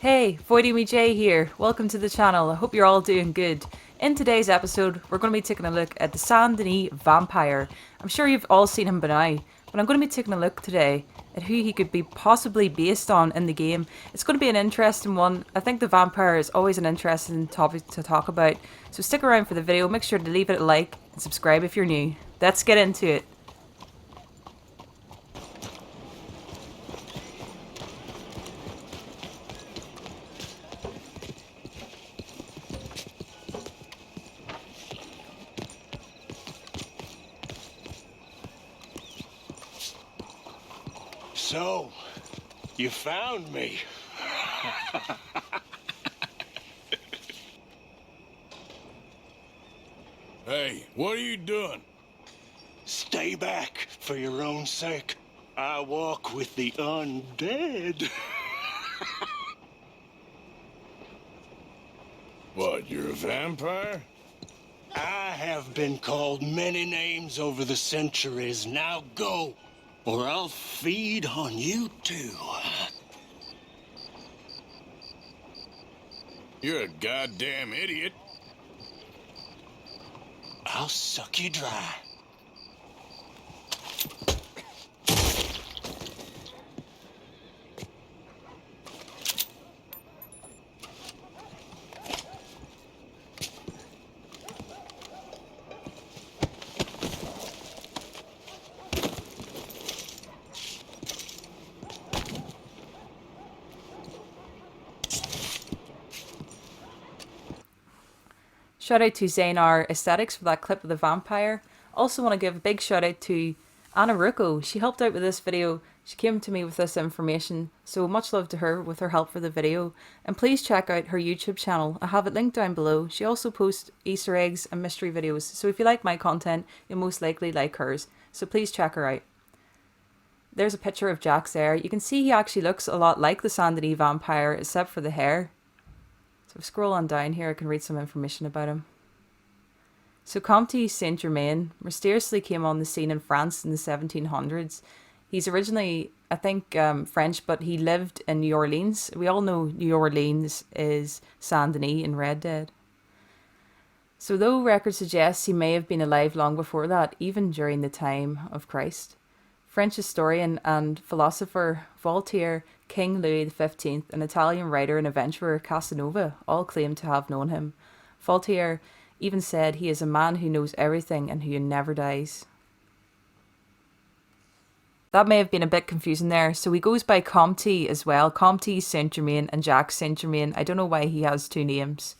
Hey, Voidy J here. Welcome to the channel. I hope you're all doing good. In today's episode, we're going to be taking a look at the Saint Denis Vampire. I'm sure you've all seen him by now, but I'm going to be taking a look today at who he could be possibly based on in the game. It's going to be an interesting one. I think the vampire is always an interesting topic to talk about, so stick around for the video. Make sure to leave it a like and subscribe if you're new. Let's get into it. So, you found me. Hey, what are you doing? Stay back for your own sake. I walk with the undead. What, you're a vampire? I have been called many names over the centuries. Now go, or I'll feed on you too. You're a goddamn idiot. I'll suck you dry. Shout out to Zanar Aesthetics for that clip of the vampire. Also want to give a big shout out to Ainurauco. She helped out with this video. She came to me with this information, so much love to her with her help for the video. And please check out her YouTube channel. I have it linked down below. She also posts Easter eggs and mystery videos, so if you like my content, you'll most likely like hers. So please check her out. There's a picture of Jax there. You can see he actually looks a lot like the Saint Denis Vampire, except for the hair. So if I scroll on down here, I can read some information about him. So Comte Saint-Germain mysteriously came on the scene in France in the 1700s. He's originally, I think, French, but he lived in New Orleans. We all know New Orleans is Saint Denis in Red Dead. So though record suggests he may have been alive long before that, even during the time of Christ, French historian and philosopher Voltaire, King Louis XV, and Italian writer and adventurer Casanova all claim to have known him. Voltaire even said he is a man who knows everything and who never dies. That may have been a bit confusing there. So he goes by Comte as well. Comte Saint-Germain and Jacques Saint-Germain. I don't know why he has two names.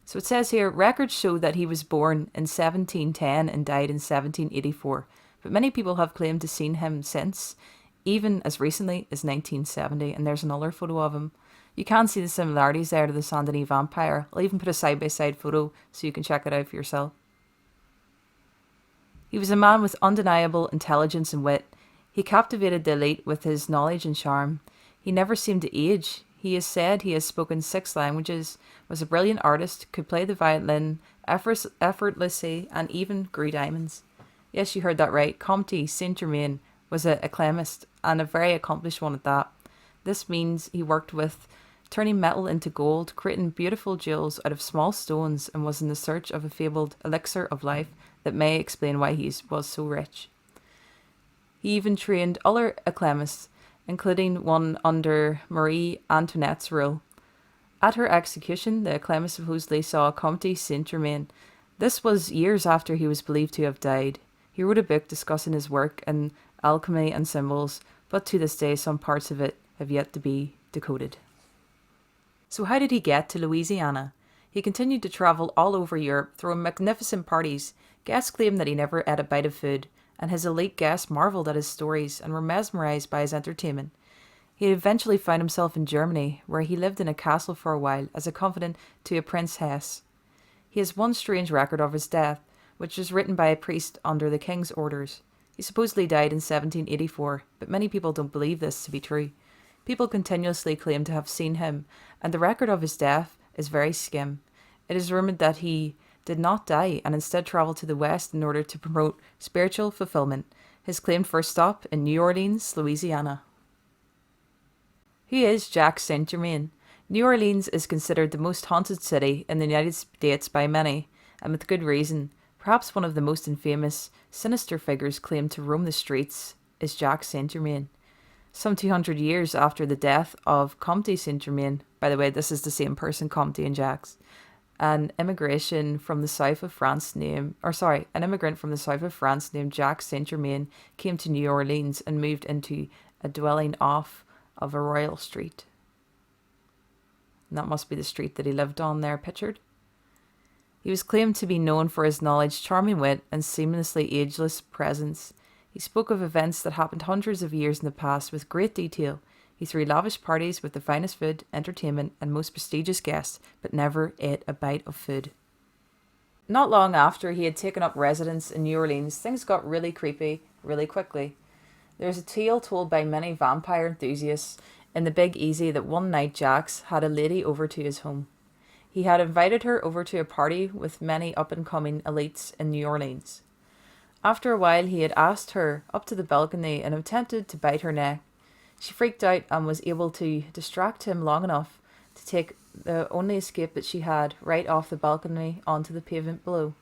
So it says here, records show that he was born in 1710 and died in 1784. But many people have claimed to seen him since, even as recently as 1970, and there's another photo of him. You can see the similarities there to the Saint Denis Vampire. I'll even put a side-by-side photo so you can check it out for yourself. He was a man with undeniable intelligence and wit. He captivated the elite with his knowledge and charm. He never seemed to age. He is said he has spoken 6 languages, was a brilliant artist, could play the violin effortlessly, and even grew diamonds. Yes, you heard that right. Comte Saint-Germain was a chemist, and a very accomplished one at that. This means he worked with turning metal into gold, creating beautiful jewels out of small stones, and was in the search of a fabled elixir of life that may explain why he was so rich. He even trained other alchemists, including one under Marie Antoinette's rule. At her execution, the alchemist supposedly saw Comte Saint-Germain. This was years after he was believed to have died. He wrote a book discussing his work in alchemy and symbols, but to this day some parts of it have yet to be decoded. So how did he get to Louisiana? He continued to travel all over Europe, throwing magnificent parties. Guests claimed that he never ate a bite of food, and his elite guests marvelled at his stories and were mesmerised by his entertainment. He eventually found himself in Germany, where he lived in a castle for a while as a confidant to a Prince Hesse. He has one strange record of his death, which was written by a priest under the king's orders. He supposedly died in 1784, but many people don't believe this to be true. People continuously claim to have seen him, and the record of his death is very skim. It is rumoured that he did not die and instead travelled to the west in order to promote spiritual fulfillment. His claimed first stop in New Orleans, Louisiana. Who is Jacques Saint-Germain? New Orleans is considered the most haunted city in the United States by many, and with good reason. Perhaps one of the most infamous, sinister figures claimed to roam the streets is Jacques Saint Germain. Some 200 years after the death of Comte Saint Germain, by the way, this is the same person, Comte and Jacques, an immigrant from the south of France named Jacques Saint Germain came to New Orleans and moved into a dwelling off of a royal street. And that must be the street that he lived on there pictured. He was claimed to be known for his knowledge, charming wit, and seamlessly ageless presence. He spoke of events that happened hundreds of years in the past with great detail. He threw lavish parties with the finest food, entertainment, and most prestigious guests, but never ate a bite of food. Not long after he had taken up residence in New Orleans, things got really creepy really quickly. There's a tale told by many vampire enthusiasts in the Big Easy that one night Jacques had a lady over to his home. He had invited her over to a party with many up-and-coming elites in New Orleans. After a while, he had asked her up to the balcony and attempted to bite her neck. She freaked out and was able to distract him long enough to take the only escape that she had right off the balcony onto the pavement below.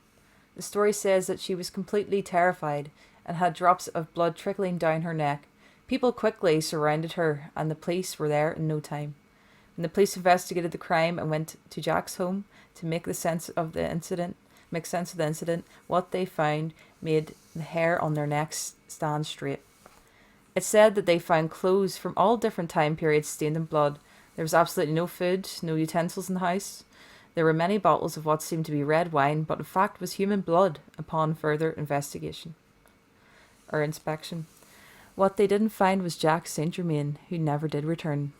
The story says that she was completely terrified and had drops of blood trickling down her neck. People quickly surrounded her and the police were there in no time. When the police investigated the crime and went to Jacques' home to make sense of the incident, what they found made the hair on their necks stand straight. It said that they found clothes from all different time periods stained in blood. There was absolutely no food, no utensils in the house. There were many bottles of what seemed to be red wine, but in fact was human blood upon further inspection. What they didn't find was Jacques Saint Germain, who never did return.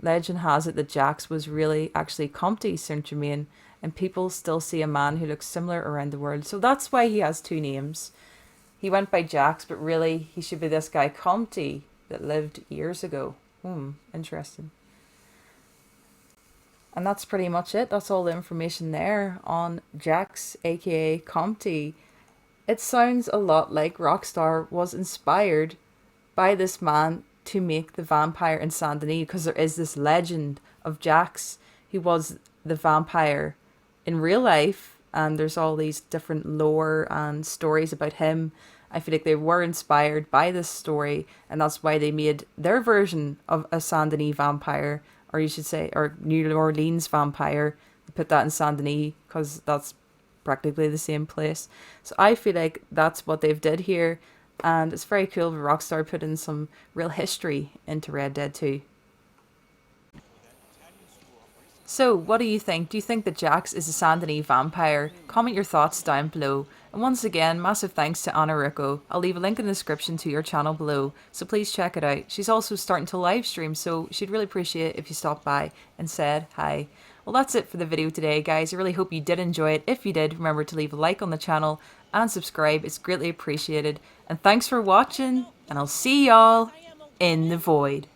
Legend has it that Jacques was really actually Comte Saint Germain, and people still see a man who looks similar around the world. So that's why he has two names. He went by Jacques, but really he should be this guy Comte that lived years ago. Interesting. And that's pretty much it. That's all the information there on Jacques, aka Comte. It sounds a lot like Rockstar was inspired by this man to make the vampire in Saint Denis, because there is this legend of Jacques who was the vampire in real life, and there's all these different lore and stories about him. I feel like they were inspired by this story, and that's why they made their version of a Saint Denis vampire, or you should say, or New Orleans vampire. They put that in Saint Denis because that's practically the same place. So I feel like that's what they've did here, and it's very cool that Rockstar put in some real history into Red Dead 2. So, what do you think? Do you think that Jacques is a Saint Denis vampire? Comment your thoughts down below. And once again, massive thanks to Ainurauco. I'll leave a link in the description to your channel below, so please check it out. She's also starting to live stream, so she'd really appreciate it if you stopped by and said hi. Well, that's it for the video today, guys. I really hope you did enjoy it. If you did, remember to leave a like on the channel and subscribe. It's greatly appreciated. And thanks for watching, and I'll see y'all in the void.